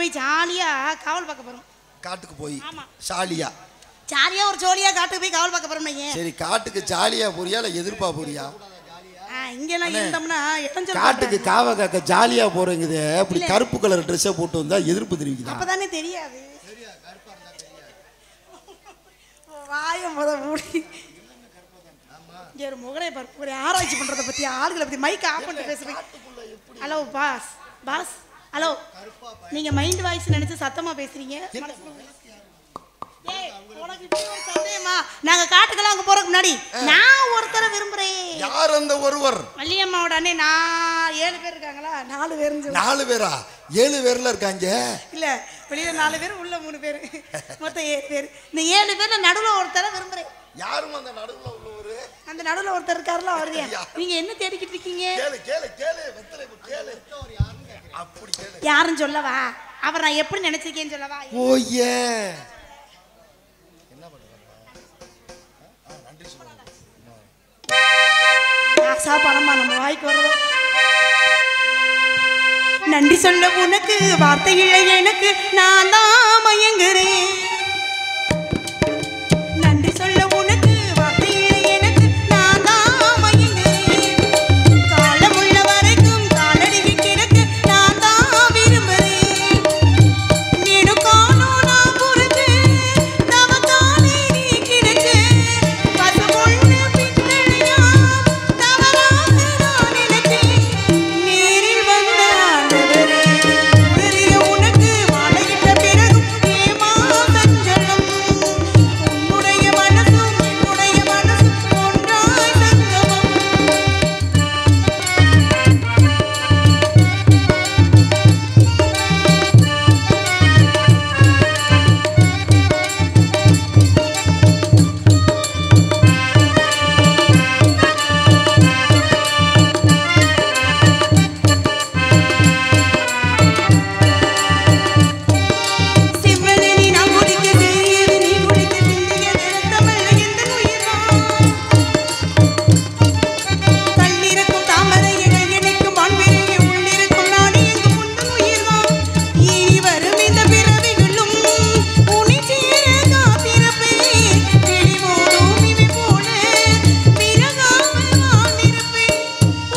போய் ஜாலியா காவல் பார்க்க போறோம். காட்டுக்கு போய் ஜாலியா ஜாலியா ஒரு ஜோலியா காட்டுக்கு போய் காவல் பார்க்க போறோம். சரி, காட்டுக்கு ஜாலியா போறியா இல்ல எதிர்ப்பா போறியா? இங்கெல்லாம் இருந்தோம்னா காட்டுக்கு காவ காக்க ஜாலியா போறீங்க. அப்படி கருப்பு கலர் ட்ரெஸ்ஸை போட்டு வந்தா எதிர்ப்பு தெரிவிக்குதா? அப்பதானே தெரியாது. வாய முத மூடி ஒரு முகரை ஒரு ஆராய்ச்சி பண்றத பத்தி ஆளுகளை பத்தி மைக் ஆஃப் பண்ணிட்டு பேசுறீங்க. ஹலோ பாஸ், பாஸ், ஹலோ, நீங்க மைண்ட் வாய்ஸ் நினைச்சு சத்தமா பேசுறீங்க. நாங்க காட்டுக்கெல்லாம் அங்க போறதுக்கு முன்னாடி நான் ஒருத்தரை விரும்புறேன். யார் அந்த ஒருவர்? வள்ளியம்மாவோட அண்ணே. நான் 7 பேர் இருக்காங்களா? 4 பேர். 4 பேரா? 7 பேர்ல இருக்காங்க. இல்ல, வெளியில 4 பேர், உள்ள 3 பேர், மொத்தம் 7 பேர். இந்த 7 பேர்ல நடுவுல ஒருத்தரை விரும்புறேன். யாரும் அந்த நடுவுல உள்ளவரு? அந்த நடுவுல ஒருத்தர் இருக்காருல, அவரு. நீங்க என்ன தேடிக்கிட்டு இருக்கீங்க? கேளு கேளு கேளு வெத்தலை கேளு. அப்படி கேளு. யாருன்னு சொல்லவா? அவர் நான் எப்படி நினைச்சிருக்கேன்னு சொல்லவா? ஓயே, என்ன பண்றீங்க? நன்றி சொல்லுங்க. ஆசா பணமா நம்ம வாய்க்கு வர்றதா? நன்றி சொல்ல உனக்கு வார்த்தை இல்லை எனக்கு, நான் தான் மயங்குறேன். நன்றி சொல்ல உனக்கு வார்த்தை இல்லை எனக்கு, நான் தான் மயங்குறேன். காலம் உள்ள வரைக்கும் காலடிக்கு கிடக்கு, நான் தான் விரும்புறேன். நீடும் காணும் நான் புரிஞ்சு தவத்தானே நீ கிடைச்சு, பசுமொன்று பின்னணியா தவறாக நான் நினைச்சேன். நேரில் வந்த ஆண்டவரே, உரிய உனக்கு மாலையிட்ட பிறகும் ஏமா சஞ்சலம். உன்னுடைய மனசும் என்னுடைய மனசும் ஒன்றாய் சங்கமம். சிவனே நீ நான் குடிக்க தெரியது, நீ குடிக்க சிந்திய நிறத்தமிழ் எந்த உயிர்தான். கல்லிருக்கும் தாமரை இழை இணைக்கும் வான்வெளியை உள்ளிருக்கும் நாடு எங்கும் உந்தன் உயிர்தான். இனி வரும் இந்த பிறவிகளும் உன்னை சேர காத்திருப்பேன். விழிமோடும் இவை போல விலகாமல் வாழ்ந்திருப்பேன்.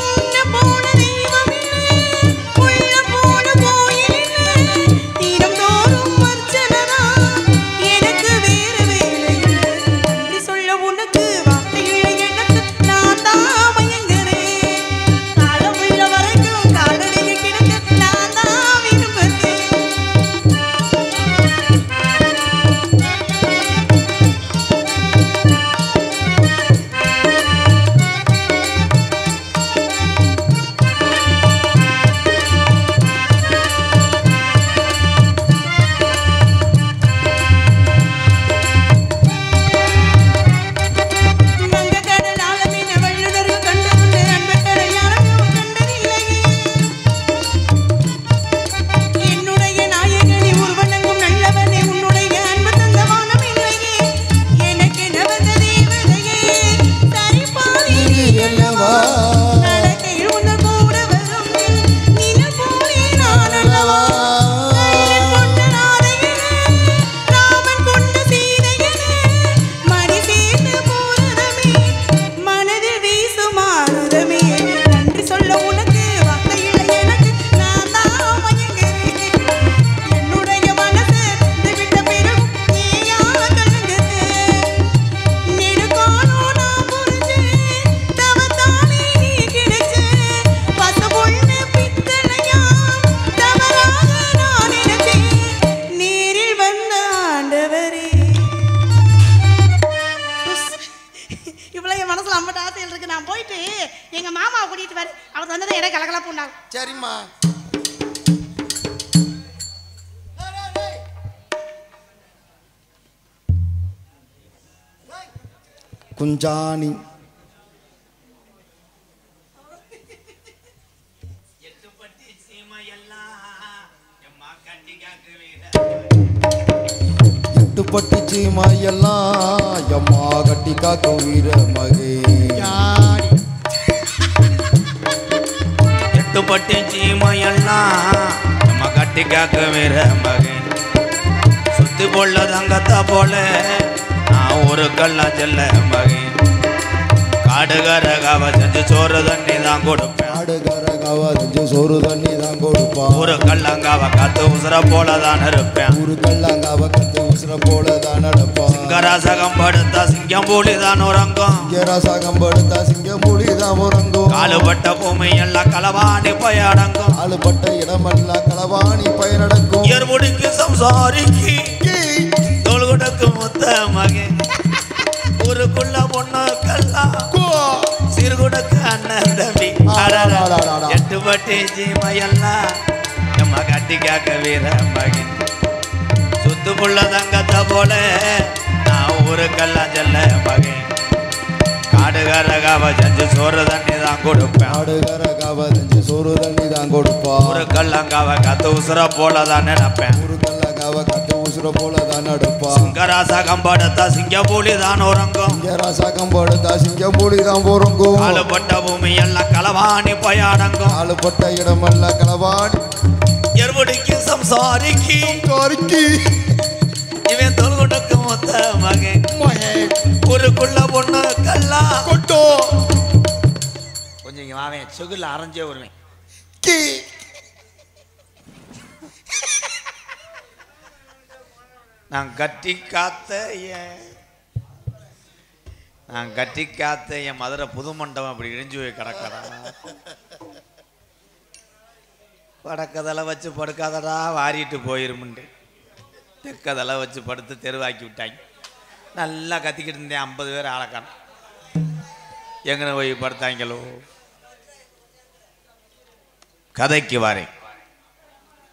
உன்னை போல தெய்வமில்லை, உள்ள போல கோயிலில்லை. தினம்தோறும் அர்ச்சனைதான், எனக்கு வேறு வேலை இல்லை. நன்றி சொல்ல உனக்கு வார்த்தை இல்லை எனக்கு, நான் தான் மயங்குறேன். காலம் உள்ள வரைக்கும் காலடிக்கு கிடக்க, நான் தான் விரும்புறேன். வங்கக்கடல் ஆழமின வல்லுநர்கள் கண்டதுண்டு, அன்புக்கடல் யாரையும் கண்டதில்லையே. என்னுடைய நாயகனே, உருவனங்கும் நல்லவனே, உன்னுடைய அன்பு தந்த வானம் இல்லையே. எனக்கென வந்த தேவதையே, சரிபாதி நீ அல்லவா. நடக்கையில் உந்தன் கூட வரும் நிலம் போலே நான் அல்லவா. கையில் கொண்ட நாரையனே, ராமன் கொண்ட சீதையனே, மணி சேர்ந்த பூரதமே, மனதில் வீசும் ஆறுதமே. நன்றி சொல்ல உனக்கு வார்த்தை இல்லை எனக்கு, நான் தான் மயங்குறேன். என்னுடைய மனசு விட்ட பிறகு நீயா கலங்குது. நெடுங்காலம் நான் புரிஞ்சேன், தவத்தானே நீ கிடைச்சு, பசுபொண்ணு பித்தளையா தவறாக நான் நினைச்சேன். நேரில் வந்த ஆண்டவரே. இவ்வளவு என் மனசுல அம்பட்ட ஆசைகள் இருக்கு. நான் போயிட்டு எங்க மாமாவை கூட்டிட்டு வரேன். அவர் வந்ததை எனக்கு கலகலப்பு உண்டாகும். சரிம்மா. குஞ்சாணி எட்டுப்பட்டி சீமையெல்லாம் எம்மா கட்டி காக்கும் வீர மகே. எட்டுப்பட்டி சீமையெல்லாம் எம்மா கட்டி காக்க வீர மகன் சுத்தி போல தங்கத்தா போல நான் ஒரு கல்லா செல்ல மகன் காடுகரகாவ செஞ்சு சோறு தண்ணி தான் கொடுப்பேன் காடுகரகாவ செஞ்சு சோறு தண்ணி தான் கொடுப்பான் ஒரு கல்லங்காவ காத்து உசுர போலதான் இருப்பேன் ஒரு கல்லங்காவ கத்து உசுர போலதான் நடப்பான் சிங்கராசகம் படுத்தா சிங்கம் போலிதான் உறங்கும் சிங்கராசகம் படுத்தா சிங்கம் புலிதான் உறங்கும் காலுபட்ட பூமி எல்லாம் களவாணி பயடங்கும் ஆளுபட்ட இடமெல்லாம் களவாணி பயனடக்கும் ஏர்முடிக்கு சம்சாரிக்கு தோள்குடக்கு முத்த மகன் ஊருக்குள்ள பொண்ணு கல்லா சிறுகுடக்கு அண்ணன் தம்பி 8 பட்டி ஜீமையெல்லாம் நம்ம கட்டி காக்க வீர மகன் சுத்து புள்ள தங்கத்தை போல நான் ஊருக்கெல்லாம் செல்ல மகன் காடுகரகாவ செஞ்சு சோறு தண்ணி தான் கொடுப்பேன் காடுகரகாவ செஞ்சு சோறு தண்ணி தான் கொடுப்பான் ஒரு கல்லங்காவ கத்து உசுர போலதான் நினைப்பேன் ஒரு கல்லங்காவ கத்து உசுர போலதான் நடப்பான் சிங்கராசகம் படுத்தா சிங்க போலிதான் உறங்கும் சிங்கராசகம் படுத்தா சிங்கம் புலிதான் உறங்கும் காலுபட்ட பூமி எல்லாம் களவாணி பயடங்கும் ஆளுபட்ட இடமெல்லாம் களவாணி எருமுடிக்கு சம்சாரிக்கு இவன் தொல்குடக்கு மொத்த மகன் ஊருக்குள்ள பொண்ணு கல்லா கொட்டோ கொஞ்சம் இங்க வாவேன் சுகுல அரைஞ்சே வருவேன் நான் கட்டி காத்த என் மதுரை புது மண்டபம் அப்படி இழிஞ்சு போய் கிடக்கடா வடக்கதலை வச்சு படுக்காதடா வாரிட்டு போயிருமுண்டு தெற்கதலை வச்சு படுத்து தெருவாக்கி விட்டாங்க நல்லா கத்திக்கிட்டு இருந்தேன் 50 பேர் ஆளக்கான எங்கன போய் படுத்தாங்களோ கதைக்கு வாரேன்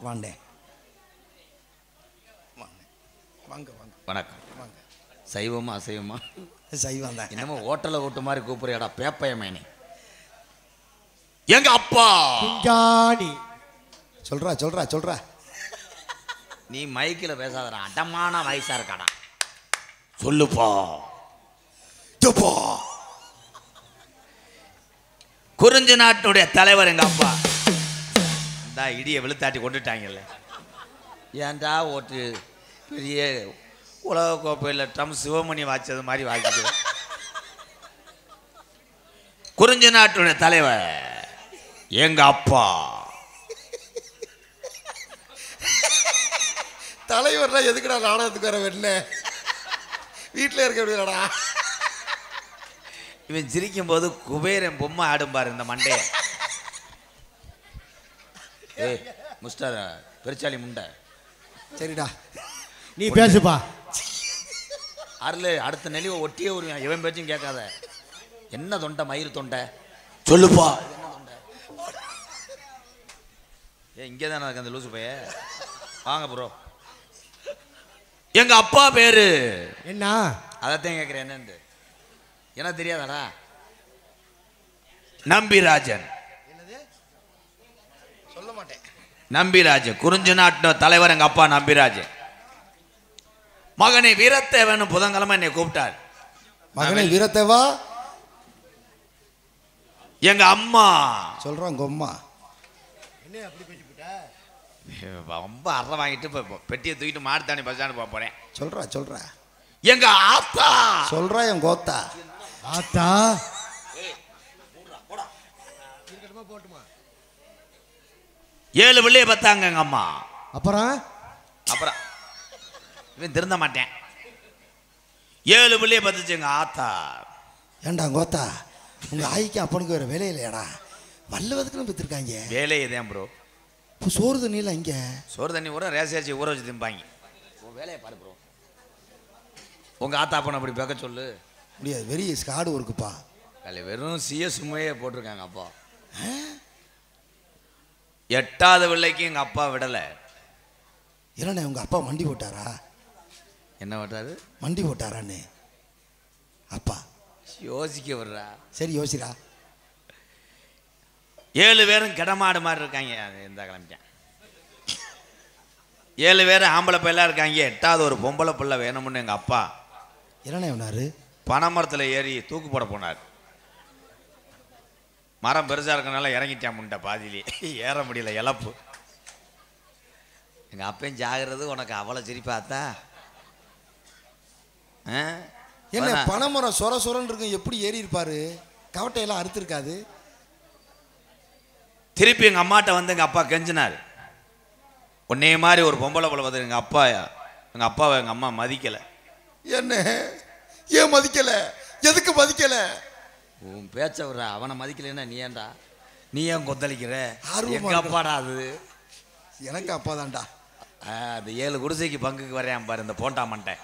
வாண்டேன் வாங்க வாங்க வணக்கம் சைவமா அசைவமா சைவம் தான் என்னமோ ஹோட்டலை ஓட்டு மாதிரி கூப்பிடுறியாடா பேப்பயமேனே எங்க அப்பா சொல்றா சொல்றா சொல்றா நீ மைக்கில் பேசாதடா அடமான வயசா இருக்காடா சொல்லுப்பா குறிஞ்சி நாட்டுடைய தலைவர் எங்க அப்பா இந்த இடியை வெளுத்தாட்டி கொண்டுட்டாங்கல்ல ஏன்டா ஓட்டு பெரிய உலக கோப்பையில் ட்ரம் சிவமணி வாய்ச்சது மாதிரி வாய்ச்சிட்டு குறிஞ்சி நாட்டுடைய தலைவர் எங்க அப்பா தலைவர்னா எதுக்குடா நாடகத்துக்கு வர வெண்ண வீட்டில் இருக்க முடியலடா இவன் சிரிக்கும் போது குபேரன் பொம்மை ஆடும் பாரு இந்த மண்டைய ஏய் முஸ்டர் பெருச்சாலி முண்டை சரிடா நீ பேசுப்பா அருள் அடுத்த நெளிவை ஒட்டியே வருவேன் இவன் பேச்சும் கேட்காத என்ன தொண்டை மயிறு தொண்டை சொல்லுப்பா என்ன தொண்டை ஏ இங்கே தானே இருக்கு அந்த லூசு பைய வாங்க ப்ரோ எங்க அப்பா பேரு என்ன அதைத்தான் கேட்குறேன் என்னன்னு என்ன தெரியாதாடா நம்பிராஜன் சொல்ல மாட்டேன் நம்பிராஜன் குறிஞ்சி நாட்டு தலைவர் எங்க அப்பா நம்பிராஜன் மகனை வீரத்தேவன் புதன்கிழமை என்னை கூப்பிட்டார் மகனை வீரத்தேவா எங்க அம்மா சொல்றான் கொம்மா ரொம்ப அறை வாங்கிட்டு இப்போ பெட்டியை தூக்கிட்டு மாடுத்தானி பஸ் ஸ்டாண்டு போக போறேன் சொல்றா சொல்றா எங்க ஆத்தா சொல்றா என் கோத்தா ஆத்தா 7 பிள்ளைய பார்த்தாங்க எங்க அம்மா அப்புறம் இவன் திருந்த மாட்டேன் 7 பிள்ளைய பார்த்துச்சு எங்க ஆத்தா ஏண்டா கோத்தா உங்க ஆய்க்கு அப்பனுக்கு வேற வேலை இல்லையாடா வல்லவதுக்குன்னு பெற்றிருக்காங்க வேலையை தான் ப்ரோ இப்போ சோறு தண்ணியில் இங்க சோறு தண்ணி ஊற ரேசாச்சி ஊற வச்சு திம்பாங்க உன் வேலையை பாரு ப்ரோ உங்க ஆத்தா அப்பனை அப்படி பார்க்க சொல்லு முடியாது வெறி ஸ்காடு ஒர்க்குப்பா அதில் வெறும் சும்மையே போட்டிருக்காங்க அப்பா 8வது பிள்ளைக்கு எங்க அப்பா விடலை இல்லைண்ணே உங்க அப்பா மண்டி போட்டாரா என்ன பண்றாரு மண்டி போட்டாரான்னு அப்பா யோசிக்க விடுறா சரி யோசிடா 7 பேரும் கிடமாடு மாதிரி இருக்காங்க இந்த கிளம்பிட்டேன் 7 பேரும் ஆம்பளை பிள்ளைலாம் இருக்காங்க 8வது ஒரு பொம்பளை பிள்ளை வேணும்னு எங்கள் அப்பா என்னண்ணே வேணாரு பனைமரத்தில் ஏறி தூக்கு போட போனார் மரம் பெருசாக இருக்கனால இறங்கிட்டான் முண்டை பாதியிலே ஏற முடியல இழப்பு எங்கள் அப்பையும் ஜாகிறது உனக்கு அவ்வளோ சிரிப்பாத்தா? என்ன பனைமரம் சொர சொரன்னு இருக்கும், எப்படி ஏறி இருப்பாரு? கவட்டையெல்லாம் அறுத்துருக்காது. திருப்பி எங்கள் அம்மாட்ட வந்து எங்கள் அப்பா கெஞ்சினார், உன்னைய மாதிரி ஒரு பொம்பளை பிள்ளை பார்த்து எங்கள் அப்பாவை எங்கள் அம்மா மதிக்கலை. என்ன ஏன் மதிக்கல? எதுக்கு மதிக்கல? உன் பேச்ச விடுற, அவனை மதிக்கலைன்னா நீ ஏன்டா? நீ ஏன் கொந்தளிக்கிற? ஆர்வமா எங்க அப்பாடா அது? எனக்கு அப்பா தான்டா. அந்த 7 குடிசைக்கு பங்குக்கு வரையான் பாரு இந்த போண்டா மண்டை.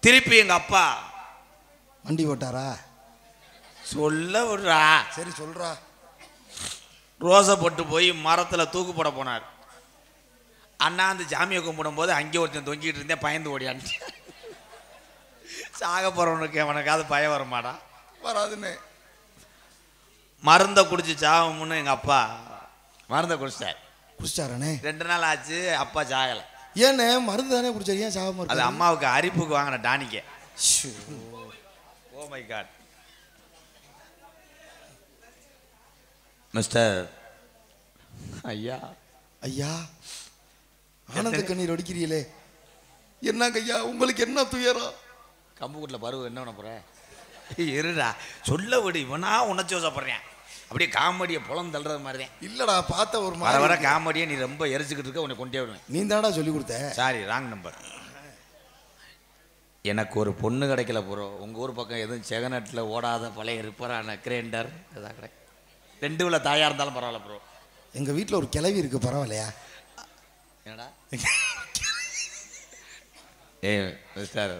திருப்பி எங்க அப்பா வண்டி ஓட்டாரா? சொல்ல விடுறா. சரி சொல்றா. ரோசை போட்டு போய் மரத்தில் தூக்கு போட போனார். அண்ணாந்து ஜாமியை கும்பிடும் போது அங்கே ஒருத்தன் தொங்கிட்டு இருந்தேன், பயந்து ஓடியான்னு. சாக போறவனுக்கு அவனுக்காவது பயம் வரமாடா? வராதுன்னு மருந்தை குடிச்சு சாகும்னு எங்கள் அப்பா மருந்தை குடிச்சாரனே. 2 நாள் ஆச்சு, அப்பா சாகலை. ஏன்னு மருந்து தானே குடிச்சாரு, ஏன் சாகாம? அது அம்மாவுக்கு அரிப்புக்கு வாங்கின டானிக்க. Oh my God. மிஸ்டர் ஐயா, ஐயா ஆனந்த கண்ணீர் அடிக்கிறீங்களே, என்னங்க ஐயா உங்களுக்கு என்ன துயரம்? கம்புக்குட்டில் பருவம் என்ன பண்ண போற? இருடா சொல்ல விடு. இவனா உணர்ச்சி வசப்படுறேன், அப்படியே காமெடியை புலம் தள்ளுறது மாதிரி தான். இல்லடா பார்த்த ஒரு வர வர காமெடியை நீ ரொம்ப எரிச்சுக்கிட்டு இருக்க, உன்னை கொண்டே விடுவேன். நீ தானடா சொல்லி கொடுத்த. Sorry, wrong number. எனக்கு ஒரு பொண்ணு கிடைக்கல ப்ரோ. உங்கள் ஊர் பக்கம் எதுவும் செகநட்டில் ஓடாத பழைய ரிப்பரான கிரைண்டர் எதாவது கிடைக்கும்? 2 உள்ள தாயாக இருந்தாலும் பரவாயில்ல ப்ரோ. எங்கள் வீட்டில் ஒரு கிளவி இருக்கு, பரவாயில்லையா? என்னடா மிஸ்டர்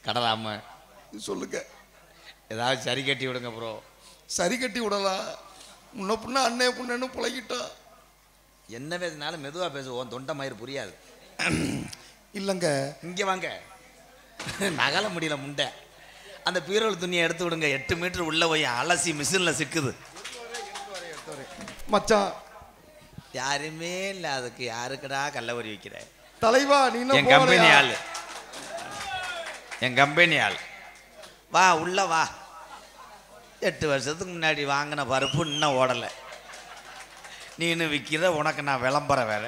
கடலாம சொல்லுங்க, ஏதாவது சரி கட்டி விடுங்க ப்ரோ. சரி கட்டி விடலாம். முன்ன புண்ணா அண்ணே புண்ணு புழகிட்டா. என்ன பேசினாலும் மெதுவாக பேசுவோம், தொண்டை மயிர் புரியாது. இல்லைங்க, இங்கே வாங்க. நகல முடியல முண்டை. அந்த பீரோல் துணியை எடுத்து விடுங்க. 8 மீட்டர் உள்ள போய் அலசி மிஷினில் சிக்குது. மச்சான் யாருமே இல்லை, அதுக்கு யாருக்குடா கல்லவரி வைக்கிற? தலைவா நீ என் கம்பெனி ஆள், என் கம்பெனி ஆள். வா உள்ள வா. 8 வருஷத்துக்கு முன்னாடி வாங்கின பருப்பு இன்னும் ஓடலை. நீ இன்னும் விற்கிற, உனக்கு நான் விளம்பரம் வேற.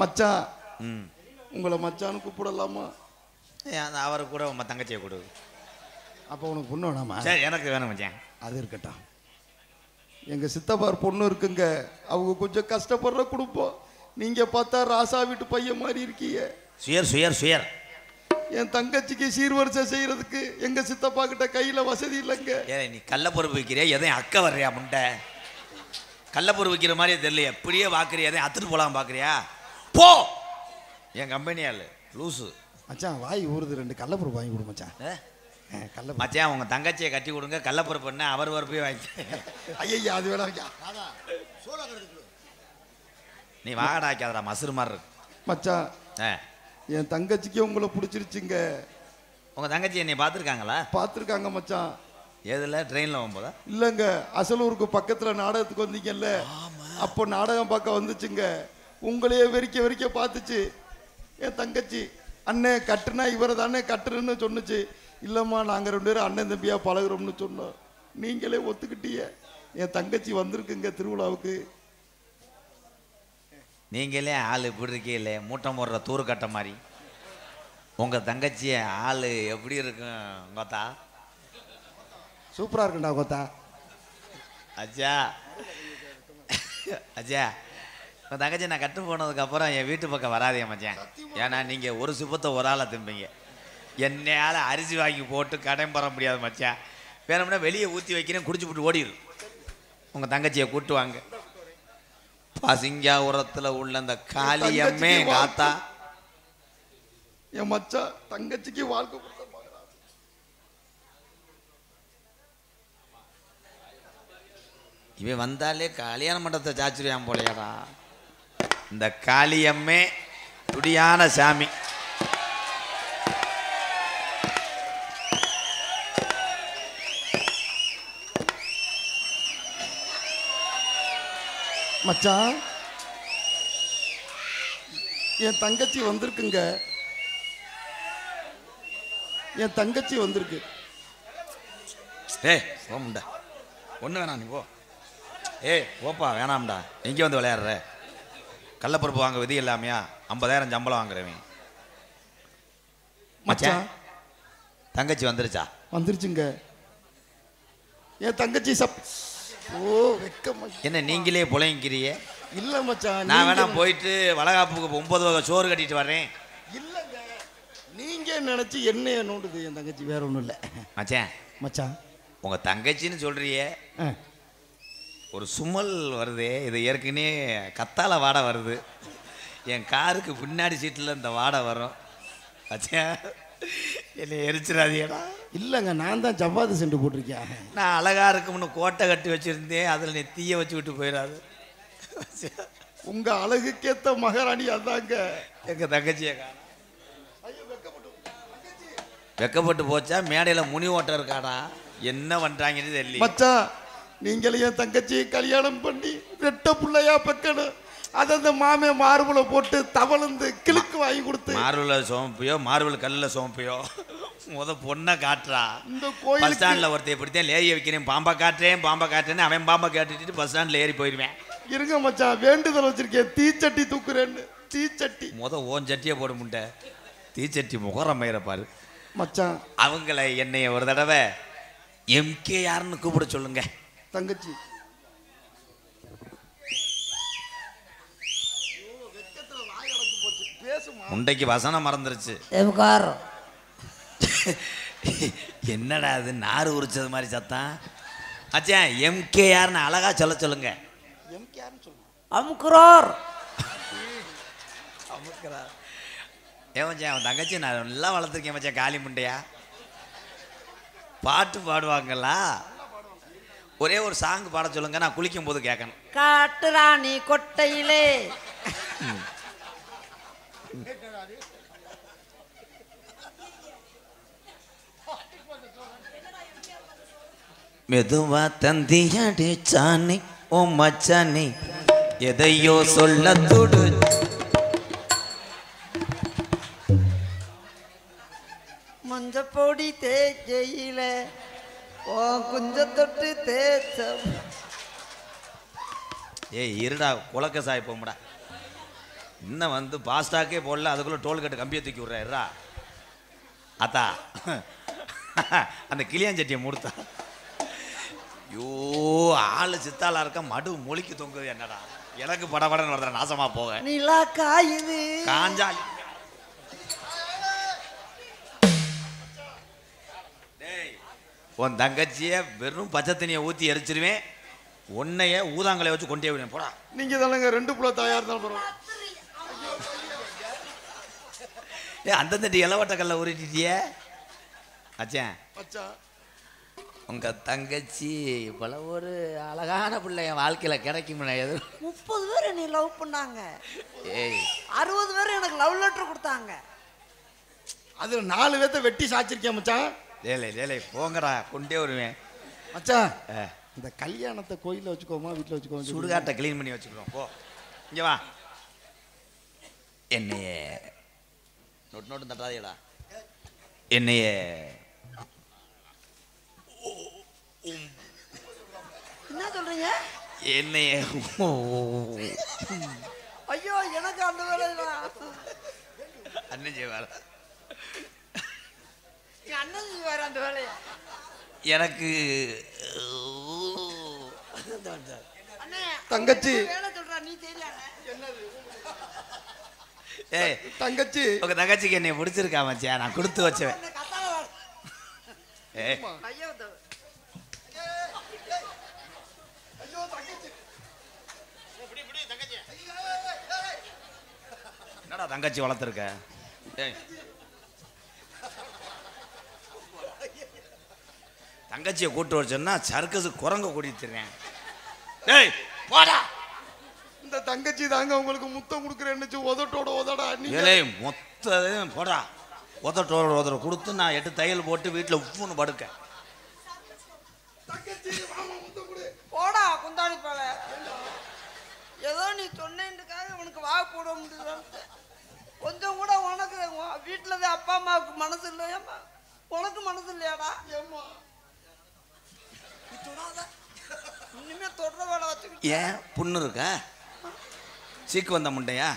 மச்சான் ம், உங்களை மச்சான்னு கூப்பிடலாமா? அவரு கூட உங்கள் தங்கச்சியை கொடு. அப்போ உனக்கு பொண்ணு வேணாமா? சரி, எனக்கு வேணும் மச்சான். அது இருக்கட்டும். எங்கள் சித்தப்பார் பொண்ணு இருக்குங்க, அவங்க கொஞ்சம் கஷ்டப்படுற குடும்பம். நீங்கள் பார்த்தா ராசா வீட்டு பையன் மாதிரி இருக்கீங்க. Sure sure sure. என் தங்கச்சிக்கு சீர்வரிசை செய்யறதுக்கு எங்க சித்தப்பா கிட்ட கையில வசதி இல்லைங்க. ஏன் நீ கள்ளப்பருப்பு விற்கிறியா? எதையும் அக்க வர்றியா முண்டை? கள்ளப்பருப்பு விற்கிற மாதிரியே தெரியல, எப்படியே பார்க்குறியா? எதையும் அத்துட்டு போகலாம் பார்க்குறியா? போ. என் கம்பெனியால் லூசு. மச்சான் வாய் ஊறுது, 2 கள்ளப்பருப்பு வாங்கி கொடு மச்சான். கள்ள மச்சான் உங்கள் தங்கச்சியை கட்டி கொடுங்க, கள்ளப்பருப்பு என்ன அவர் பருப்பே வாங்கி. ஐயா அது வேணாம். நீ வாகடா வைக்காதடா, மசுறு மாதிரி இருக்கு. மச்சான் என் தங்கச்சிக்கு உங்களை பிடிச்சிருச்சுங்க. உங்கள் தங்கச்சி என்னை பார்த்துருக்காங்களா? பார்த்துருக்காங்க மச்சான். எதில்? ட்ரெயினில் போகும்போதா? இல்லைங்க, அசலூருக்கு பக்கத்தில் நாடகத்துக்கு வந்தீங்கல்ல, அப்போ நாடகம் பார்க்க வந்துச்சுங்க. உங்களையே வெறிக்க வெறிக்க பார்த்துச்சு. என் தங்கச்சி அண்ணே கட்டுனா இவரை தானே கட்டுறன்னு சொன்னுச்சு. இல்லைம்மா நாங்கள் 2 பேரும் அண்ணன் தம்பியாக பழகுறோம்னு சொன்னோம். நீங்களே ஒத்துக்கிட்டீங்க. என் தங்கச்சி வந்திருக்குங்க திருவிழாவுக்கு. நீங்களே ஆள் இப்படி இருக்கீங்களே, மூட்டை போடுற தூரு கட்ட மாதிரி. உங்கள் தங்கச்சி ஆள் எப்படி இருக்கும் கோத்தா? சூப்பராக இருக்குண்டா கோத்தா. அச்சா அச்சா, உங்கள் தங்கச்சி நான் கட்டு போனதுக்கப்புறம் என் வீட்டு பக்கம் வராதே மச்சான். ஏன்னா நீங்கள் ஒரு சிப்பத்தை ஒரு ஆளாக திம்பீங்க. என்னையால் அரிசி வாங்கி போட்டு கடையும் பெற முடியாது மச்சான். வேணும்னா வெளியே ஊற்றி வைக்கிறேன், குடிச்சு போட்டு ஓடிடும். உங்கள் தங்கச்சியை கூட்டு வாங்க. பசிங்கா உரத்தில் உள்ள அந்த காளியம்மே காத்தா. என் மச்சான் தங்கச்சிக்கு வாழ்க்கை இவன் வந்தாலே கல்யாண மண்டபத்தை சாச்சிருவான் போலையாடா. இந்த காளியம்மே துடியான சாமி. மச்சான் என் தங்கச்சி வந்திருக்குங்க. என் தங்கச்சி வந்திருக்கு. ஏய் போமுண்டா, ஒன்று வேணாம் நீ போ. ஏய் போப்பா, வேணாம்டா. எங்கே வந்து விளையாடுற? கள்ளப்பருப்பு வாங்க விதி இல்லாமையா 50,000 சம்பளம் வாங்குறவன். மச்சான் தங்கச்சி வந்துருச்சா? வந்துருச்சுங்க. என் தங்கச்சி ஓ வெக்க என்ன நீங்களே புழைங்கிறியே? இல்ல மச்சான், நான் வேணா போயிட்டு வளகாப்புக்கு 9 வகை சோறு கட்டிட்டு வரேன். இல்லங்க, நீங்க நினைச்சு என்னைய நோண்டுது என் தங்கச்சி, வேற ஒண்ணும் இல்ல. மச்சான் மச்சான் உங்க தங்கச்சின்னு சொல்றியே, ஒரு சுமல் வருதே, இது ஏற்கனவே கத்தால வாடை வருது. என் காருக்கு பின்னாடி சீட்டில் இந்த வாடை வரும். மச்சான் என்னை எரிச்சிடாதீடா. இல்லைங்க, நான் தான் சப்பாத்தி சென்று போட்டிருக்கேன். நான் அழகா இருக்கும்னு கோட்டை கட்டி வச்சிருந்தேன், அதில் நீ தீய வச்சு விட்டு போயிடாது. உங்க அழகுக்கேத்த மகாராணி அதாங்க. எங்க தங்கச்சியை காணோம். வெக்கப்பட்டு போச்சா? மேடையில் முனி ஓட்டம் இருக்காடா, என்ன பண்றாங்கன்னு தெரியல. மச்சான் நீங்களே என் தங்கச்சியை கல்யாணம் பண்ணி ரெட்ட பிள்ளையா பெக்கணும். அதை அந்த மாமே மார்புல போட்டு தவளந்து கிழக்கு வாங்கி கொடுத்து, மார்பிள் சோம்பியோ மார்பிள் கல்லில் சோம்பியோ பொண்ணை காட்டுறா. இந்த பஸ் கோயில் ஸ்டாண்டில் ஒருத்தர் இப்படித்தான் லேரி வைக்கிறேன், பாம்பை காட்டுறேன்னு அவன் பாம்பை கேட்டுட்டு பஸ் ஸ்டாண்டில் ஏறி போயிடுவேன். இருங்க மச்சான், வேண்டுதல் வச்சிருக்கேன், தீச்சட்டி தூக்குறேன்னு. தீச்சட்டி ஓன் சட்டியை போட முட்டை, தீச்சட்டி முகரம் மயிர பாரு மச்சான். அவங்கள என்னைய ஒரு தடவை MKRன்னு கூப்பிட சொல்லுங்க. தங்கச்சி முண்டைக்கு வசனம் மறந்துருச்சு. என்னடா அது நாறு உரிச்சது மாதிரி சத்தம்? அச்சான் MKRன்னு அழகா சொல்லுங்க. அமுக்குறார் அமுக்குறார். ஏன் அவன் தங்கச்சி நான் நல்லா வளர்த்துருக்கேன் மச்சான். காளி முண்டையா பாட்டு பாடுவாங்களா? ஒரே ஒரு சாங் பாட சொல்லுங்க, நான் குளிக்கும் போது கேட்கணும். காட்டுராணி கொட்டையிலே மெதுவா தந்தியடி சாணி ஓ மச்சானி எதையோ சொல்ல துடு. மஞ்ச பொடி தேக்கையில ஓ குஞ்ச தொட்டு தேச்ச. இருடா குலக்க சாய் போமுடா. இன்னும் பாஸ்டாக்கே போடல, அதுக்குள்ள டோல்கேட்டு கம்பியை தூக்கி விட்றா. அத்தா அந்த கிளியாஞ்சட்டியை மூடுத்தா. ஐயோ ஆளு சித்தாளா இருக்க, மடு மொழிக்கு தொங்குது. என்னடா எனக்கு படபடன்னு வருதுடா, நாசமா போக. நிலா காயுது காஞ்சா உன் தங்கச்சிய வெறும் பச்சை தண்ணியை ஊற்றி எரிச்சிருவேன். உன்னைய ஊதாங்கலை வச்சு கொண்டே விடுவேன். போடா. நீங்க தானங்க 2 புள்ள தாயா இருந்தாலும் அந்த தட்டி இலவட்ட கல்ல உருட்டிட்டிய. அச்சான் மச்சான், உங்க தங்கச்சி பல ஒரு அழகான பிள்ளை என் வாழ்க்கையில கிடைக்கும். 30 பேர் என்னை லவ் பண்ணாங்க. ஏய் 60 பேர் எனக்கு லவ் லெட்டர் கொடுத்தாங்க. அதுல 4 பேர்த்த வெட்டி சாச்சிருக்கேன் மச்சான். லேலை போங்கடா, கொண்டே வருவேன். மச்சான் இந்த கல்யாணத்தை கோயில்ல வச்சுக்கோமா வீட்டுல வச்சுக்கோமா? சுடுகாட்டை கிளீன் பண்ணி வச்சுக்கிறோம். போ இங்க வா. என்னைய நோட்டு தட்டாதேடா. என்னைய என்ன சொல்றீங்க? என்னைய ஐயோ எனக்கு அந்த வேலை அண்ணன் செய்வார். அண்ணன் செய்வார் அந்த வேலையை. எனக்கு தங்கச்சி வேலை சொல்றா, நீ தெரியல. ஏய் தங்கச்சி, உங்க தங்கச்சிக்கு என்னை பிடிச்சிருக்கா மச்சான், நான் கொடுத்து வச்சவன். ஏய் என்னடா தங்கச்சி வளர்த்துருக்க? தங்கச்சியை கூட்டு வச்சோன்னா சர்க்கஸ் குரங்க கூட்டிட்டுறேன். ஏய் போடா. இந்த தங்கச்சி தாங்க உங்களுக்கு முத்தம் கொடுக்குறேன்னு உதட்டோட உதடா. ஏலே மொத்தம் போடா. உதட்டோட உதற கொடுத்து நான் 8 தையல் போட்டு வீட்டில் உப்புன்னு படுக்க. போடா குந்தாணி போல. ஏதோ நீ சொன்னேன்னுக்காக உனக்கு வா போட முடியல. கொஞ்சம் கூட உனக்கு வீட்டில் தான் அப்பா அம்மாவுக்கு மனசு இல்லையாம்மா? உனக்கு மனசு இல்லையாடா? ஏம்மா இனிமே தொடர வேலை வச்சுக்கிட்டு ஏன் புண்ணு இருக்கா? சீக்கு வந்த முண்டையா?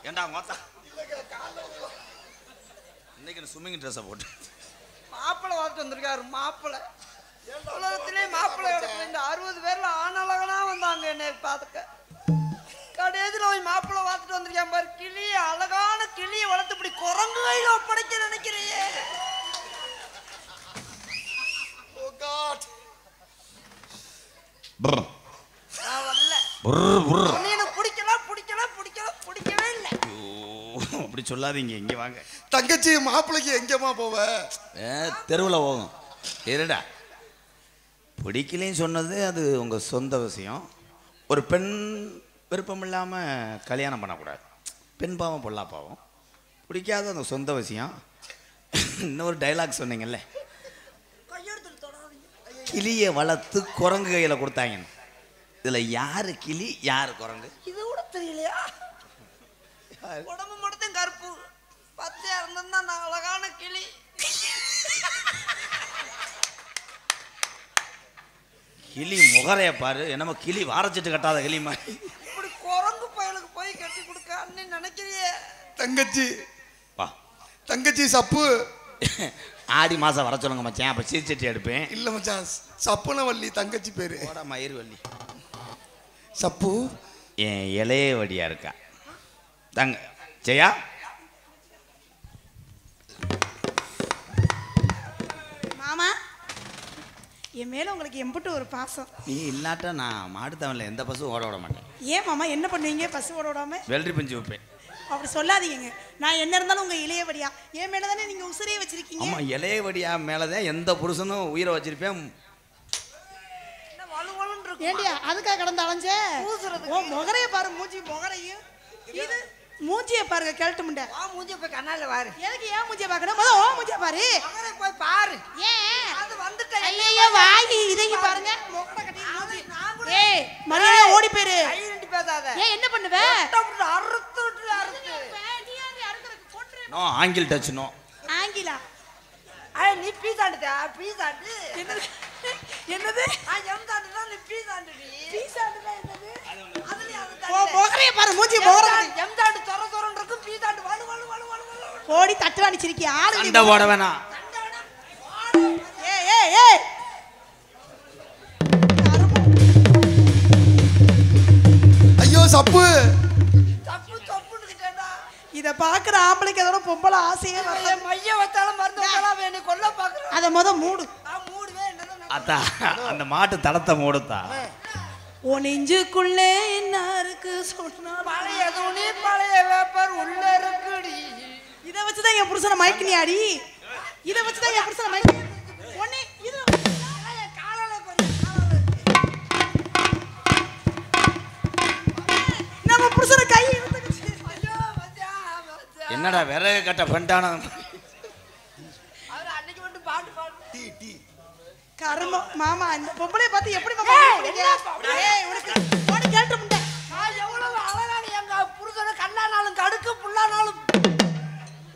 ஏண்டா மொத்தா இன்னைக்கு ஸ்விம்மிங் ட்ரெஸ்ஸை போட்டு மாப்பிள்ளை பார்த்து வந்திருக்காரு. மாப்பிள்ளை உலகத்திலே மாப்பிள்ளை இடத்துல இந்த 60 பேர்ல ஆணழகனா வந்தாங்க என்னை பார்த்துக்க. கடைசியில் போய் மாப்பிள்ளை பார்த்துட்டு வந்திருக்கேன் பாரு. கிளிய அழகான கிளியை வளர்த்து இப்படி குரங்கு கையில ஒப்படைக்க நினைக்கிறியே. நான் வரல. எனக்கு பிடிக்கவே இல்லை. அப்படி சொல்லாதீங்க. இங்க வாங்க. தங்கச்சி மாப்பிள்ளைக்கு எங்கேம்மா போவ? தெருவில் போகும். இருடா, பிடிக்கலைன்னு சொன்னது அது உங்கள் சொந்த விஷயம். ஒரு பெண் விருப்பம் இல்லாமல் கல்யாணம் பண்ணக்கூடாது. பெண் பாவம் பொல்லா பாவம். பிடிக்காத அந்த சொந்த விஷயம். இன்னொரு டைலாக் சொன்னீங்கல்ல, கிளியை வளர்த்து குரங்கு கையில் கொடுத்தாங்க. இதில் யார் கிளி யார் குரங்கு இது கூட தெரியலையா? உடம்பு மட்டும் கருப்பு பச்சையா இருந்ததுன்னா நான் அழகான கிளி. கிளி முகரைய பாரு. என்னமோ கிளி வாரச்சிட்டு கட்டாத கிளி மாதிரி. இப்படி குரங்கு பயலுக்கு போய் கட்டி கொடுக்க அண்ணன் நினைக்கிறியே? தங்கச்சி வா. தங்கச்சி சப்பு ஆடி மாதம் வர சொல்லுங்க மச்சான். அப்போ சீச்சட்டி எடுப்பேன். இல்ல மச்சான், சப்புனவல்லி தங்கச்சி பேரு. ஓட மயிர்வள்ளி. சப்பு என் இளைய வடியா இருக்கா தங்க ஜெயா. மாமா, என் மேல உங்களுக்கு எம்புட்டு ஒரு பாசம். நீ இல்லாட்டா நான் மாடுத்தவன்ல எந்த பசும் ஓட விட மாட்டேன். ஏன் மாமா என்ன பண்ணுவீங்க பசுவோட விடாம? வெள்ளரி பஞ்சு வைப்பேன். அப்படி சொல்லாதீங்க. நான் என்ன இருந்தாலும் உங்க இளையவடியா. என் மேலதானே நீங்க உசிரியே வச்சிருக்கீங்க. ஆமா, இளைய வடியா மேலதான் எந்த புருஷனும் உயிரை வச்சிருப்பேன். ஏண்டியா அதுக்காக கடந்து அலைஞ்ச? ஓ முகரைய பாரு, மூஞ்சி முகரையும். இது மூஞ்சிய பாருங்க, கேள்ட்டு முண்டை. மூஞ்சிய போய் கண்ணால பாரு. எதுக்கு ஏன் மூஞ்சிய பாக்கணும்? முதல்ல ஓ மூஞ்சிய பாரு. மகரை போய் பாரு. ஏன் அது வந்துட்டேன். ஐயோ வாய் இதைங்க பாருங்க. முகரை கட்டி மூஞ்சி. ஏய் மரியாதையா ஓடி போயிரு. கை ரெண்டு பேசாத. ஏன் என்ன பண்ணுவ? அறுத்து அறுத்து. No angle touch. நோ ஆங்கிலா. நீ பீசாண்டுதா? பீசாண்டு என்னது? என்னது? எம்தாண்டுனா நீ பீசாண்டு. பீசாண்டுனா என்னது? அதுலயே அது ஓ முகரைய பாரு, மூஞ்சி முகரை. எம்தாண்டு தொர தொரன்னு இருக்கும். பீசாண்டு வலு வலு வலு வலு வலு. ஓடி தட்டு அடிச்சிருக்கி ஆளு. சண்டை போட வேணாம். ஏய் ஏய் ஏய். ஐயோ சப்பு. தப்பு தப்புன்னு கிட்டேடா. இத பாக்குற ஆம்பளைக்கு அதோட பொம்பளை ஆசையே வரல. மைய வச்சாலும் மருந்து வச்சாலும் வேணி கொல்ல பாக்குறேன். அத முத மூடு. நான் மூடுவே. என்னதான் அத்தா அந்த மாட்டு தடத்தை மூடுத்தா. ஓ நெஞ்சுக்குள்ளே என்ன இருக்கு சொன்னா? பழைய துணி பழைய வேப்பர் உள்ள இருக்குடி. இத வச்சுதான் என் புருஷனை மயக்கினியாடி. இத வச்சுதான் என் புருஷனை மயக்கினி. ஒண்ணே இது காலால கொஞ்சம் நம்ம புருஷனை கை இழுத்துக்கிச்சு. ஐயோ மச்சான். என்னடா விறகு கட்ட பண்ணிட்டான. அவர் அன்னைக்கு மட்டும் பாட்டு பாடு. டீ கர்மம். மாமா இந்த பொம்பளைய பார்த்து எப்படி மாமா குடிக்கிறீங்க? ஏய் உனக்கு ஓடி கேட்டு முண்டை. நான் எவ்வளவு அழகான எங்க புருஷனை கண்ணானாலும் கடுக்கு புல்லானாலும்.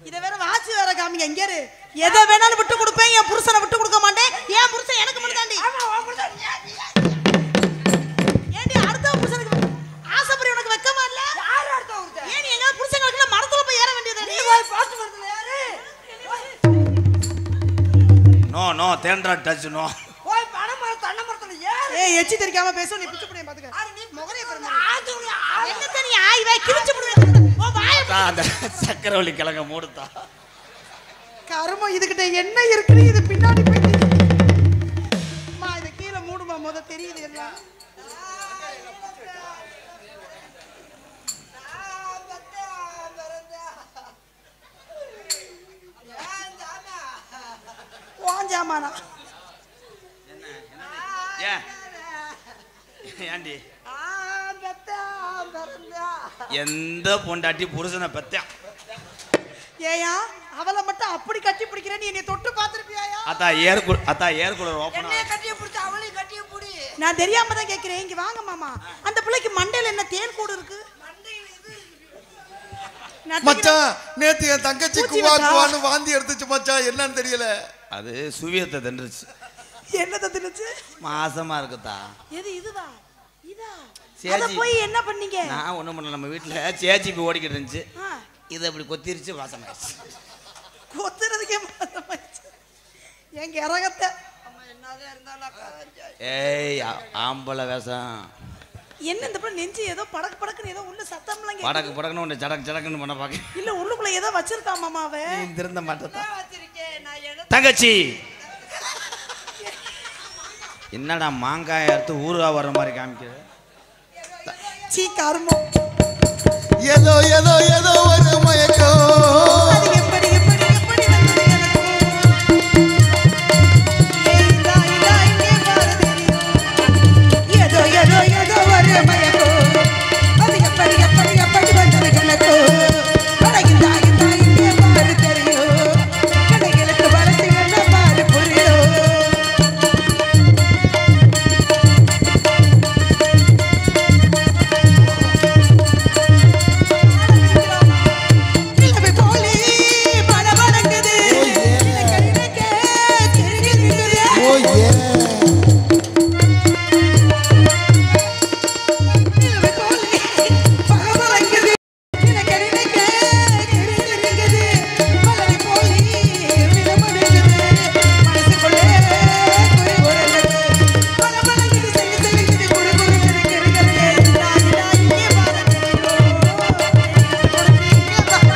இத வேற வாட்சி வேற காமிங்க. இங்க இரு. எதை வேணாலும் விட்டு கொடுப்பேன், என் புருஷனை விட்டு கொடுக்க மாட்டேன். என் புருஷன் எனக்கு மட்டும் தாண்டி. ஏண்டி அடுத்த புருஷனுக்கு ஆசைப்படி உனக்கு வெக்கமா இல்ல? யார் அடுத்த ஊர்த்த? ஏன் நீ எங்க புருஷங்களுக்கு மரத்துல போய் ஏற வேண்டியது? நீ போய் பாட்டு மரத்துல யாரு? நோ நோ தேன்றா டச். நோ போய் பனை மரம் தென்னை மரத்துல ஏறு. ஏய் எச்சி தெரிக்காம பேசு. நீ பிச்சு புடிய பாத்துக்க. ஆறு நீ முகரைய பாரு. ஆதுல என்ன தண்ணி ஆய் வை கிழிச்சு புடுவேன். ஓ வாய அந்த சக்கரவள்ளி கிழங்க மூடுத்தா. கருமம். இதுகிட்ட என்ன இருக்குன்னு இது பின்னாடி போய் மா இத கீழ மூடுமா முத தெரியுது எல்லாம். வாஞ்சாமானா ஏன் ஏண்டி எந்த பொண்டாட்டி புருஷனை பத்தியா? ஏயா அவளை மட்டும் அப்படி கட்டி பிடிக்கிறேன். நீ என்னை தொட்டு பாத்துருப்பியாயா? அத்தா ஏர்கூலர் ஓபன். என்னைய கட்டிய புடிச்சு அவளையும் கட்டிய புடி. நான் தெரியாம தான் கேக்குறேன். இங்க வாங்க மாமா. அந்த பிள்ளைக்கு மண்டையில என்ன தேன் கூடு இருக்கு? மச்சான் நேத்து என் தங்கச்சி குவா குவான்னு வாந்தி எடுத்துச்சு மச்சான். என்னன்னு தெரியல. அது சுவியத்தை தின்றுச்சு. என்னத தின்னுச்சு? மாசமா இருக்குதா? எது இதுவா? இதா? சேச்சி. அத போய் என்ன பண்ணீங்க? நான் ஒண்ணும் பண்ணல, நம்ம வீட்டுல சேச்சிபி ஓடிக்கிட்டு இருந்துச்சு. ஆ, இதை அப்படி கொத்திருச்சு, வாசமாயிடுச்சு. கொத்துறதுக்கே மாசமாச்சு. எங்க இறகத்தை என்னதான் இருந்தாலும் ஏய் ஆம்பளை வேஷம். என்ன இந்த படம் நெஞ்சு ஏதோ படக்கு படக்குன்னு ஏதோ உள்ள சத்தம்லாம் கேக்குது. படக்கு படக்குன்னு ஒன்று சடக்கு சடக்குன்னு பண்ண பார்க்க. இல்ல உள்ளுக்குள்ள ஏதோ வச்சிருக்கா மாமாவே. நீ திருந்த மாட்டேன். வச்சிருக்கேன் நான் எடுத்து தங்கச்சி என்னடா மாங்காய் எடுத்து ஊருகா வர்ற மாதிரி காமிக்கிற? சீ கர்மம். ஏதோ ஏதோ ஏதோ ஒரு மயக்கம். அது எப்படி எப்படி எப்படி வந்தது எனக்கு? ஏய் இதா இதா இங்கே பாரு தெரியும். ஏதோ ஏதோ ஏதோ ஒரு மயக்கம். அது எப்படி எப்படி எப்படி வந்தது எனக்கு? அட இதா இதா இங்கே பாரு தெரியும். கடைகளுக்கு வளர்ச்சி என்ன பாரு புரியும். நிலவு போலே படபடங்குது. கண்ணுக்கு தெரியுது. ஓ ஏ நிலவு போலே படபடங்குது. கண்ணுக்கு தெரியுது. மலர் போலே விடமடுங்குது. மனசுக்குள்ளே குறி உறங்குது. படபடங்குது செல்லு செல்லுங்குது. குறு குறுங்குது கிறுகிறது. இதா இதா இங்கே பாரு தெரியும். இங்கே பாரு.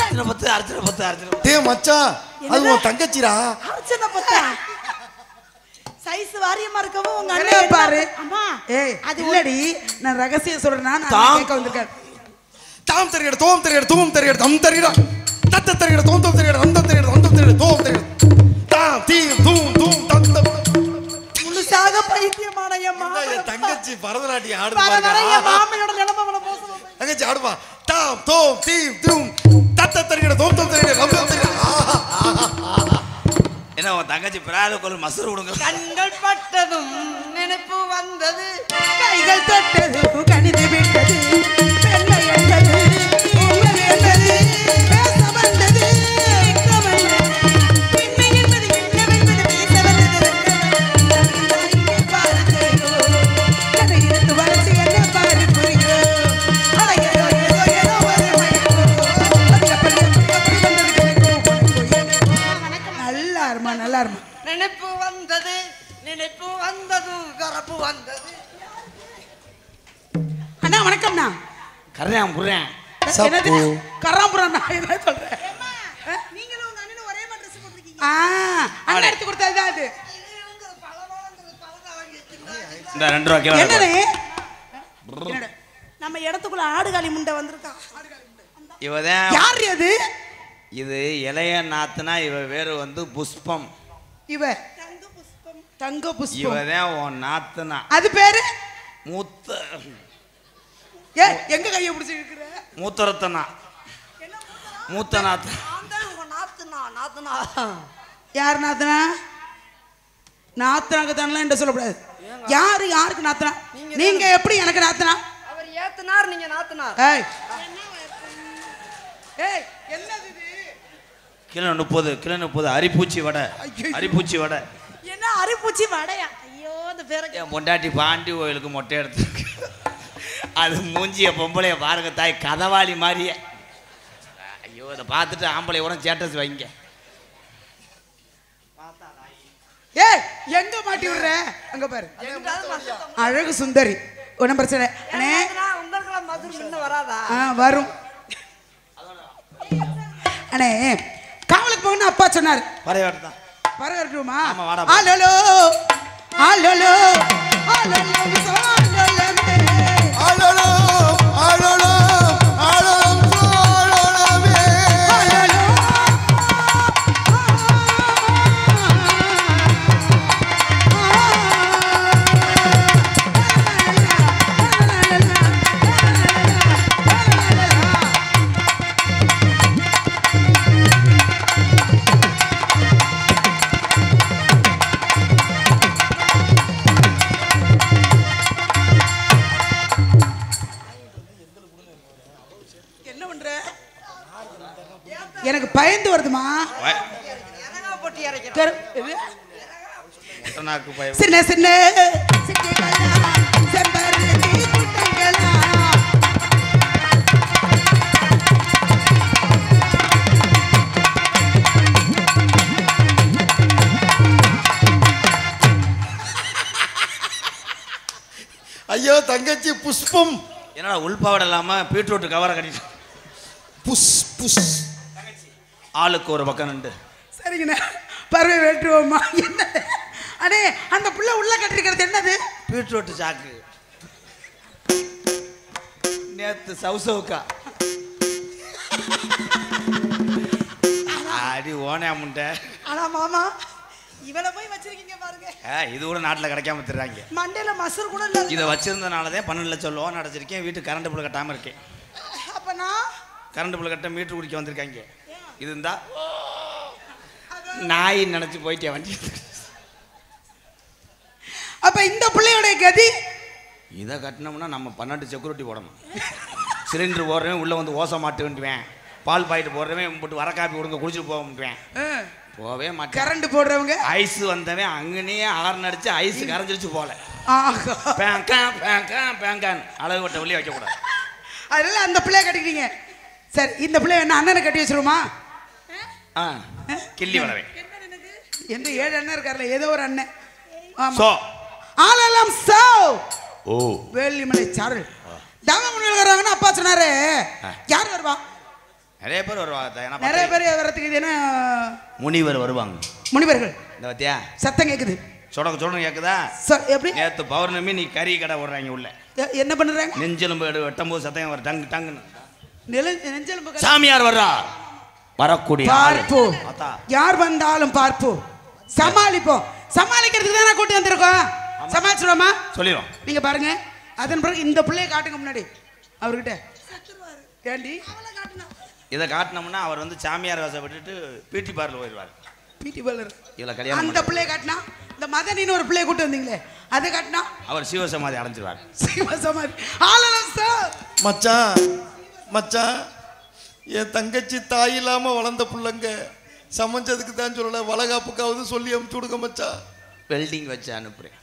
அர்ச்சனை பத்து அர்ச்சனை பத்து அர்ச்சனை பத்து. டேய் மச்சான், அது உன் தங்கச்சிடா. அர்ச்சனை பத்தா சைஸ் வாரியமா இருக்கவும் உங்க அண்ணே அண்ணன் பாரு. அம்மா ஏய் அது அது இல்லடி, நான் ரகசியம் சொல்றேன்னா நான் தாம். கேட்க வந்திருக்கேன். தாம் தருகிற தோம் தருகிற தூம் தருகிற தம் தருகிற தத்த தருகிற தோம் தம் தருகிற அந்தம் தருகிற அந்தம் தருகிற தோம் தருகிற தாம் தீம் தூம் தூம் தம் தம். முழுசாக பைத்தியமான என் மாமா என் தங்கச்சி பரதநாட்டியம் ஆடுது வர வர பாருங்க. என் மாமையோட நிலைமை அவளை மோசமா போய். தங்கச்சி ஆடுவா. தாம் தோம் தீம் தூம் தத்த தருகிற தோம் தம் தருகிற அந்தம் தருகிற. என்ன உன் தங்கச்சி பிராலுக்குள் மசூர் விடுங்க. கண்கள் பட்டதும் நினைப்பு வந்தது. கைகள் தொட்டது கணிது விட்டது. பெண்மை என்பது உண்மை என்பது பேச வந்தது வெட்க வந்தது. பெண்மை என்பது என்னவென்பது பேச வந்தது வெட்க வந்தது. இங்கே பாரு தெரியும். கதையிலிருந்து வளர்ச்சி என்ன பாரு புரியும். அட ஏதோ ஏதோ ஏதோ ஒரு மயக்கம். அது எப்படி எப்படி எப்படி வந்தது கிடைக்கும். வணக்கம். நல்லா இருமா, நல்லா இருமா. நினைப்பு வந்தது நினைப்பு வந்தது கரப்பு வந்தது. அண்ணா வணக்கம்ண்ணா. கரையான் புறேன். என்னது கராம்புரம்? நான் என்ன சொல்றேன்? நீங்களும் உங்க அண்ணனும் ஒரே மாதிரி ட்ரெஸ் போட்டுருக்கீங்க. அண்ணன் எடுத்து கொடுத்ததுதான் அது. இந்த 2 ரூபா கீழே என்னது? என்னடா, நம்ம இடத்துக்குள்ள ஆடுகாலி முண்டை வந்திருக்கா. இவதான். யார் அது? இது இளைய நாத்துனா இவ வேறு வந்து புஷ்பம். இவ தங்க புஷ்பம். இவதான் உன் நாத்துனா. அது பேரு மூத்த ஏ எங்க கையை பிடிச்சி இருக்கிற? மூத்தரத்தனா மூத்த நாத்து. நான் தான் உங்க நாத்துனா நாத்துனா. யார் நாத்தனா? நாத்தனாக்கு தானலாம் என்ன சொல்லக்கூடாது. யாரு யாருக்கு நாத்தனா? நீங்க எப்படி எனக்கு நாத்தனா? அவர் ஏத்துனார் நீங்க நாத்துனார். ஏய் ஏய் என்னது இது? கிலோ 30 கிலோ 30 அரிப்பூச்சி வடை. ஐயையோ. அரிப்பூச்சி வடை. என்ன அரிப்பூச்சி வடையா? ஐயோ அந்த பேரை என் பொண்டாட்டி பாண்டி கோயிலுக்கு மொட்டை எடுத்து அது மூஞ்சிய பொம்பளைய பாருங்க தாய், கதவாளி மாதிரியே. ஐயோ இதை பார்த்துட்டு ஆம்பளை உடனே ஸ்டேட்டஸ் வைங்க. ஏய் எங்க மாட்டி விடுற? அங்க பாரு, அழகு சுந்தரி. ஒன்றும் பிரச்சனை இல்லை. அண்ணே உங்களுக்கு மதுரை முன்ன வராதா? வரும். அண்ணே காவலுக்கு போகணும் அப்பா சொன்னார். பறையாட்டு தான். வரட்டுமா? ஆமா, வாடா. ஆலோலோ ஆலோலோ ஆலோலோ ஆளோளோ ஆளோளோ ஆளோளோ ஆளோளோவே. முட்டநாக்கு பய சின்ன சின்ன சிட்டுகளா, செம்பருத்தி கூட்டங்களா. ஐயோ தங்கச்சி புஷ்பம். என்னடா உள்பாவடை இல்லாம பீட்ரூட் கவரை கட்டிட்டு புஷ் புஷ். ஆளுக்கு ஒரு பக்கம் நின்று சரிங்கண்ணா, பறவை வெட்டுவோமா? என்ன அடே, அந்த புள்ள உள்ள கட்டிருக்கிறது என்னது? பீட்ரூட் சாக்கு. நேத்து சவுசவுக்கா அடி ஓனே முண்டை. ஆனா மாமா இவளை போய் வச்சிருக்கீங்க பாருங்க. இது கூட நாட்டில் கிடைக்காம திர்றாங்க. மண்டையில மசூர் கூட இல்ல. இதை வச்சிருந்தனாலதான் 12 லட்சம் லோன் அடைச்சிருக்கேன். வீட்டுக்கு கரண்ட் பில் கட்டாம இருக்கேன். அப்ப நான் கரண்ட் பில் கட்ட மீட்டர் குடிக்க வந்திருக்காங்க. இது இருந்தா நாய் நினைச்சு போயிட்டே வண்டி. அப்ப இந்த பிள்ளையோட கதி இதை கட்டினோம்னா நம்ம 12 செக்யூரிட்டி போடணும். சிலிண்டர் போடுறவன் உள்ள வந்து ஓசை மாட்டு வேண்டுவேன். பால் பாக்கெட் போடுறவன் போட்டு வர காப்பி கொடுங்க குடிச்சிட்டு போக முடியுவேன். போவே மாட்டேன். கரண்ட் போடுறவங்க ஐஸ் வந்தவன் அங்கனே ஆறு அடிச்சு ஐஸ் கரைஞ்சிருச்சு போல. ஆஹா. பேங்கான் அளவு வட்ட வெளியே வைக்க கூடாது. அதனால அந்த பிள்ளைய கட்டிக்கிறீங்க. சரி, இந்த பிள்ளைய என்ன அண்ணனை கட்டி வச்சிருமா? கிள்ளி வளவேன் என்று 7 அண்ணன் இருக்காருல்ல, ஏதோ ஒரு அண்ணன். சோ ஆலலம் சோ ஓ வேலிமலை சாரல் தாமமுனிகள் வராங்கன்னா அப்பா சொன்னாரு. யார் வருவா? நிறைய பேர் வருவாங்க. நிறைய பேர் வரதுக்கு இது என்ன? முனிவர் வருவாங்க. முனிவர்கள். இந்த பத்தியா சத்தம் கேக்குது. சொடக்கு கேக்குதா? எப்படி? நேத்து பௌர்ணமி நீ கறி கடை விடுறாங்க உள்ள. என்ன பண்றாங்க? நெஞ்செலும்பு வெட்டும்போது சத்தம் வர டங்கு டங்குன்னு. நெஞ்செலும்பு. சாமியார் வர்றா. வரக்கூடிய பார்ப்போம். யார் வந்தாலும் பார்ப்போம், சமாளிப்போம். சமாளிக்கிறதுக்கு தானே கூட்டி வந்திருக்கோம். சமாளிச்சிருவோமா? சொல்லிடுவோம். நீங்க பாருங்க. அதன் பிறகு இந்த பிள்ளைய காட்டுங்க முன்னாடி அவர்கிட்ட. ஏண்டி இதை காட்டினோம்னா அவர் வந்து சாமியார் வேஷம் விட்டுட்டு பிடி பார்லர் போயிடுவார். பிடி பார்லர். இதில் கல்யாணம் அந்த பிள்ளைய காட்டினா, இந்த மதனின்னு ஒரு பிள்ளைய கூட்டு வந்தீங்களே அதை காட்டினா அவர் சிவசமாதி அடைஞ்சிருவார். சிவசமாதி. ஆலலம் சார். மச்சான் மச்சான், என் தங்கச்சி தாய் இல்லாம வளர்ந்த புள்ளங்க. சமைஞ்சதுக்கு தான் சொல்லல, வளகாப்புக்காவது சொல்லி அமுச்சு விடுங்க மச்சான். வெல்டிங் வச்சு அனுப்புறேன்.